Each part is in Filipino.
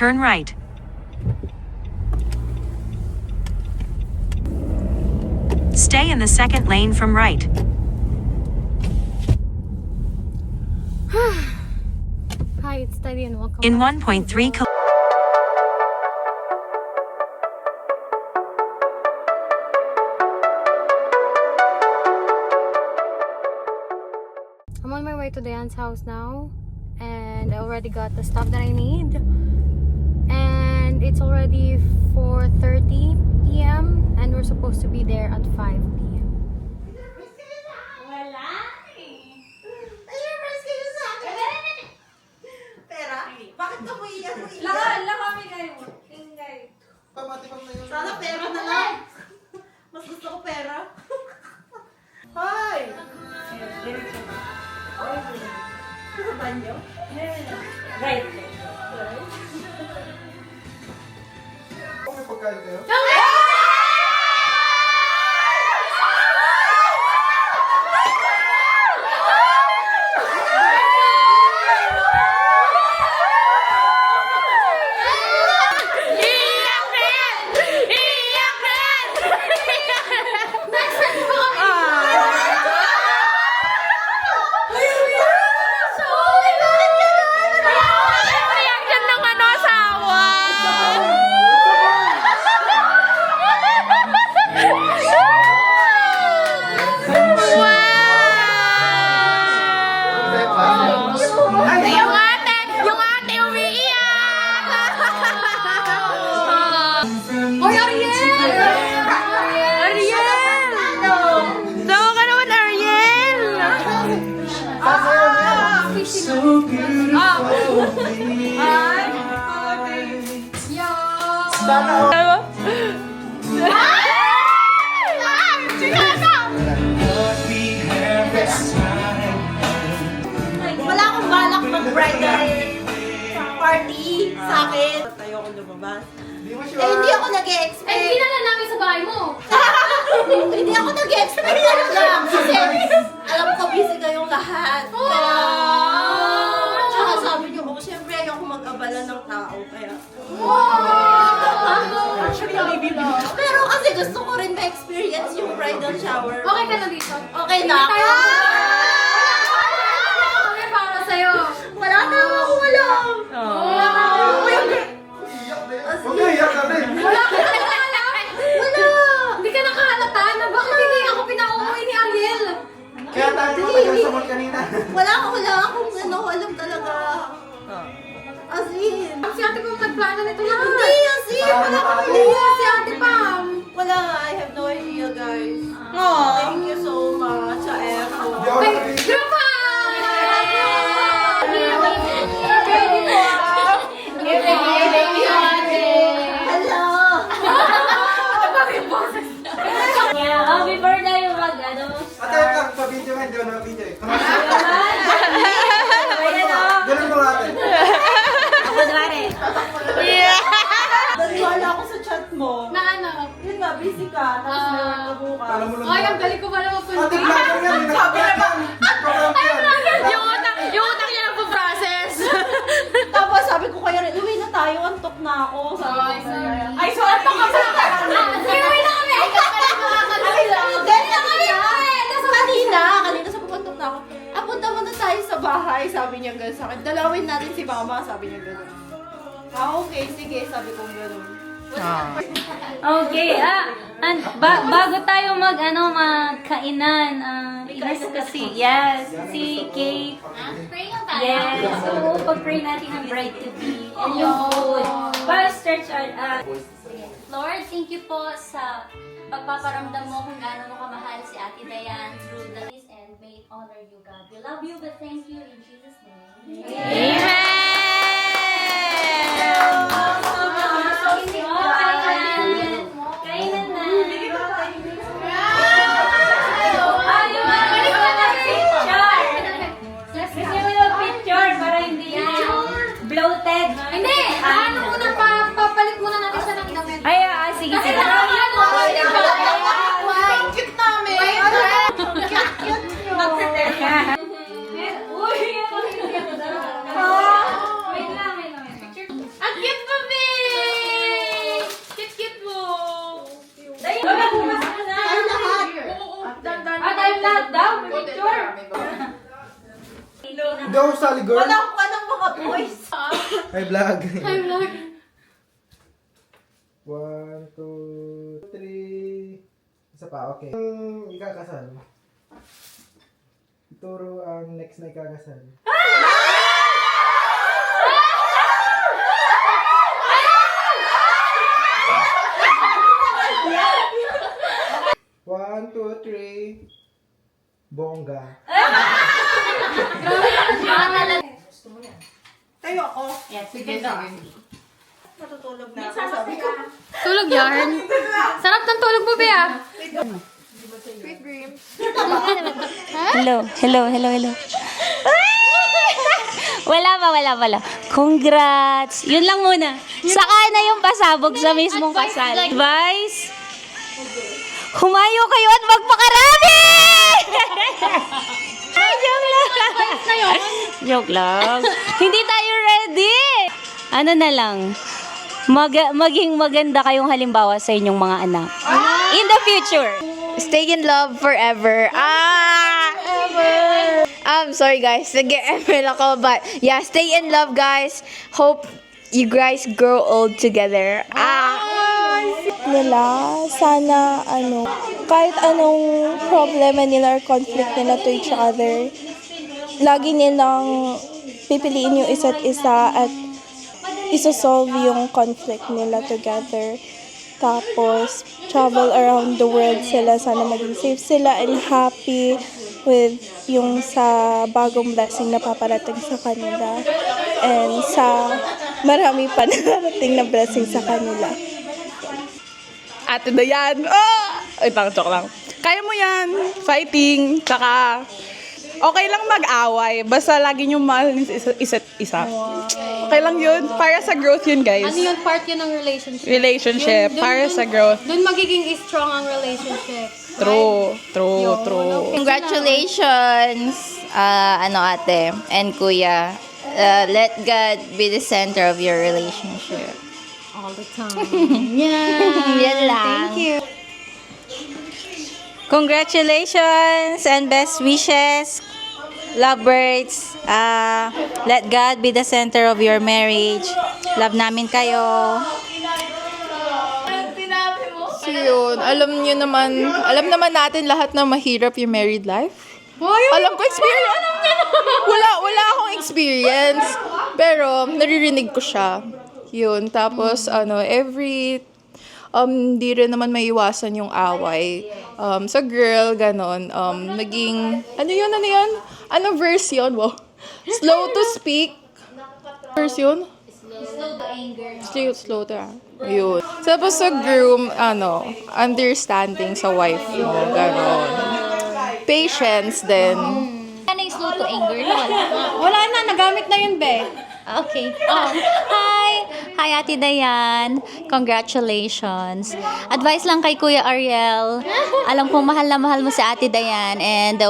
turn right. Stay in the second lane from right. Hi, it's Teddy and welcome In back. 1.3 km. I'm on my way to Diane's house now, and I already got the stuff that I need. And it's already 4:30 p.m. and we're supposed to be there at 5 p.m. Wala eh. Ayun, mas kayo sa akin. Pera? Bakit ka mo iyan mo iyan? Laka kami kayo. Tingay. Sana pera na lang. Mas gusto ko pera. Hoy! Sa banyo? Right. Okay, pagkain kayo? Hoy, Ariel! Ariel! Tawa ka naman, Ariel! Wala akong balak mag-bridal party sa akin. Tayo ako lumabas. Hindi ako nag-expect. Eh, hindi na lang namin sa bahay mo. Hindi ako nag-expect talaga. Kasi alam ko busy kayong lahat. Kaya, tsaka sabi niyo, oh, syempre ayoko mag-abala ng tao. Kaya, pero kasi gusto ko rin ma-experience yung bridal shower. Okay ka na dito? Okay na ako. Kami para sa'yo. Wala na ako, wala. Huwag kayo iyak ka rin. Wala! Hindi ka nakahalata na bakit hindi ako pinauwi ni Ariel? Kaya tayo matagal sa mall kanina. Wala akong ano, alam talaga. As in. Si ate ko nagplano nito lahat. Hindi, as in. Wala akong Hindi idea. si ate Pam. Wala nga, I have no idea, guys. Thank you so much sa effort. Hindi ako nakabili. Grandpa! Hello! Yeah, before tayo mag, ano, Ate, wait lang. Pa-video nga. Hindi ako nakabidyo eh. Ganun ko ate. ako dwari. Naniwala ako sa chat mo. Na ano? Yun nga, busy ka. Tapos meron ka bukas. Alam mo lang. Ay, ang galing ko pala magpunta. Ate, vlogger yan. Sabi naman. Program ko yan. Yung utak niya nagpo-process. Tapos sabi ko kayo rin, uwi na tayo, antok na ako. Sabi ko kaya. Ay, so antok ka ba? Iuwi na kami! Ay, Kanina sa pupuntok na ako. Punta mo na tayo sa bahay, sabi niya gano'n sa akin. Dalawin natin si mama, sabi niya gano'n. Okay, sige, sabi ko gano'n. Okay, bago tayo magkainan, kasi, yes, si Kate, pray lang tayo. yes, so, pag-pray natin ang bride-to-be, and yung food. Pastor Chad, Lord, thank you po sa pagpaparamdam mo kung gaano mo kamahal si Ate Diane through the days and may it honor you, God. We love you, but thank you in Jesus' name. kainan na. Gusto mo yung picture para hindi bloated. Hindi! Ano muna, papalit muna natin siya ng damit. Ay, sige, sige. Cute namin! Cute nyo! Uy, Hindi ako sali, girl. Wala ko ng mga boys. Hi, vlog. Hi, vlog. 1, 2, 3. Isa pa, okay. Ikakasal. Ituro ang next na ikakasal. One, two, three. Bongga. Tayo ako. Sige, sige. Matutulog na ako. Sabi ko. Tulog yarn. Sarap ng tulog mo, Bea. Hello. Wala. Congrats! Yun lang muna. Saka na yung pasabog sa mismong kasal. Advice? Humayo kayo at magpakarami! Joke lang. Hindi tayo ready. Ano na lang, maging maganda kayong halimbawa sa inyong mga anak. In the future. Stay in love forever. Sorry guys, nag-ML ako, but yeah, stay in love guys. Hope you guys grow old together. Nila, sana kahit anong problema nila or conflict nila to each other, lagi nilang pipiliin yung isa't isa at isosolve yung conflict nila together. Tapos, travel around the world sila. Sana maging safe sila and happy with yung sa bagong blessing na paparating sa kanila. And sa marami pa narating na blessing sa kanila. Ate Dayan. Ay, joke lang. Kaya mo yan. Fighting. Tsaka, okay lang mag-away. Basta lagi nyo mahal ng isa't isa. Okay lang yun. Para sa growth yun, guys. Ano yun? Part yun ng relationship. Relationship. Para sa growth. Doon magiging strong ang relationship. True. Congratulations, ate and kuya. Let God be the center of your relationship. All the time. Yeah. Yan lang. Thank you. Congratulations and best wishes, lovebirds. Let God be the center of your marriage. Love namin kayo. So yun, alam naman natin lahat na mahirap yung married life. Alam ko experience. Wala akong experience. Pero naririnig ko siya. Yun, tapos di rin naman maiwasan yung away. Sa girl, ganon. Naging, ano yun? Ano verse yun? Wow. Slow to speak. Verse yun? Slow to Yun. Tapos sa groom, understanding sa wife mo, ganon. Patience din. Ano yung slow to anger? Wala na, nagamit na yun, Be. Okay. Hi, Ate Dayan. Congratulations. Advice lang kay Kuya Ariel. Alam kong mahal na mahal mo si Ate Dayan and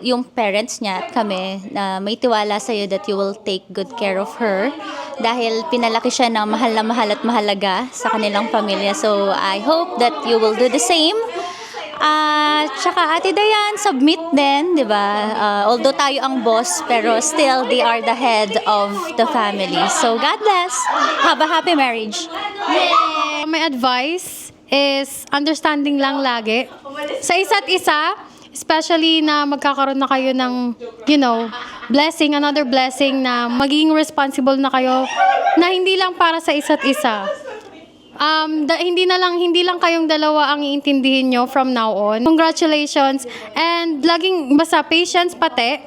yung parents niya at kami, may tiwala sa'yo that you will take good care of her dahil pinalaki siya ng mahal na mahal at mahalaga sa kanilang pamilya. So, I hope that you will do the same. Tsaka Ate Dayan, submit din, di ba? Although tayo ang boss, pero still, they are the head of the family. So, God bless. Have a happy marriage. My advice is understanding lang lagi sa isa't isa, especially na magkakaroon na kayo ng, blessing, another blessing na magiging responsible na kayo na hindi lang para sa isa't isa. Hindi lang kayong dalawa ang iintindihin nyo from now on. Congratulations and laging basta patience pati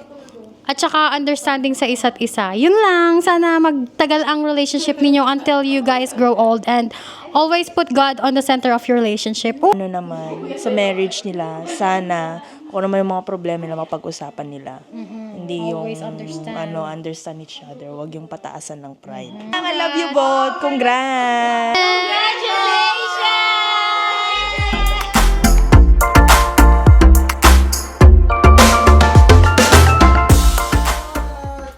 at saka understanding sa isa't isa. Yun lang, sana magtagal ang relationship ninyo until you guys grow old and always put God on the center of your relationship. Ano naman, sa marriage nila, sana kung ano may mga problema na mapag-usapan nila. Hindi Always yung understand. understand each other. Huwag yung pataasan ng pride. I love you both. Congrats!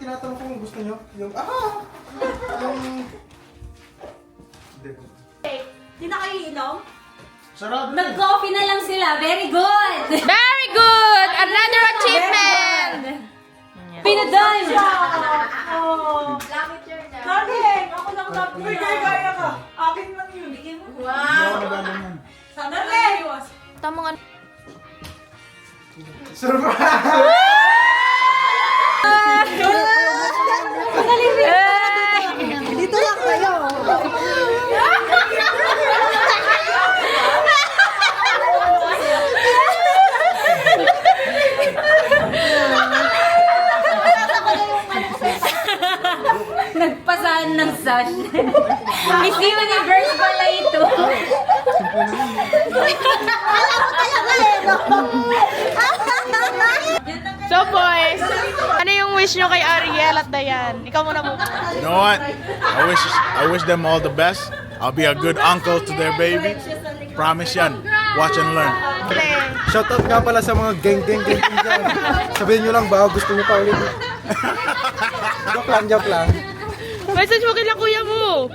Tinatanong ko kung gusto nyo. Yung Hindi na kayo inom? sarado na. Mag-coffee na lang sila. Very good! Very good! Another achievement! na doon. Galing! Ako lang lang. Uy, gaya ka. Akin lang yun. Sana rin. Tamang ano. Dito lang kayo. Nagpasahan ng sun. Miss Universe pala ito. So boys, ano yung wish nyo kay Ariel at Dayan? Ikaw muna mo. You know what? I wish them all the best. I'll be a good uncle to their baby. Promise yan. Watch and learn. Shoutout nga pala sa mga geng dyan. Sabihin nyo lang ba, gusto nyo pa ulit. Joke lang. Message mo kila kuya mo.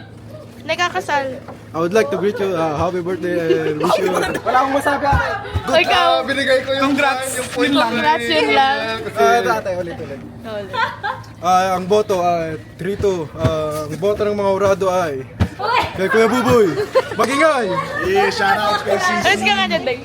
Nagkakasal. I would like to greet you, happy birthday and wish you... Wala akong masabi ate. O ikaw. Binigay ko yung congrats. Yung point lang. Congrats yun lang. Ate, ulit. Ang boto ay 3-2. Ang boto ng mga urado ay... Kay Kuya Buboy. Magingay! Yeah, shout out kay CC. Let's go nga dyan, Day.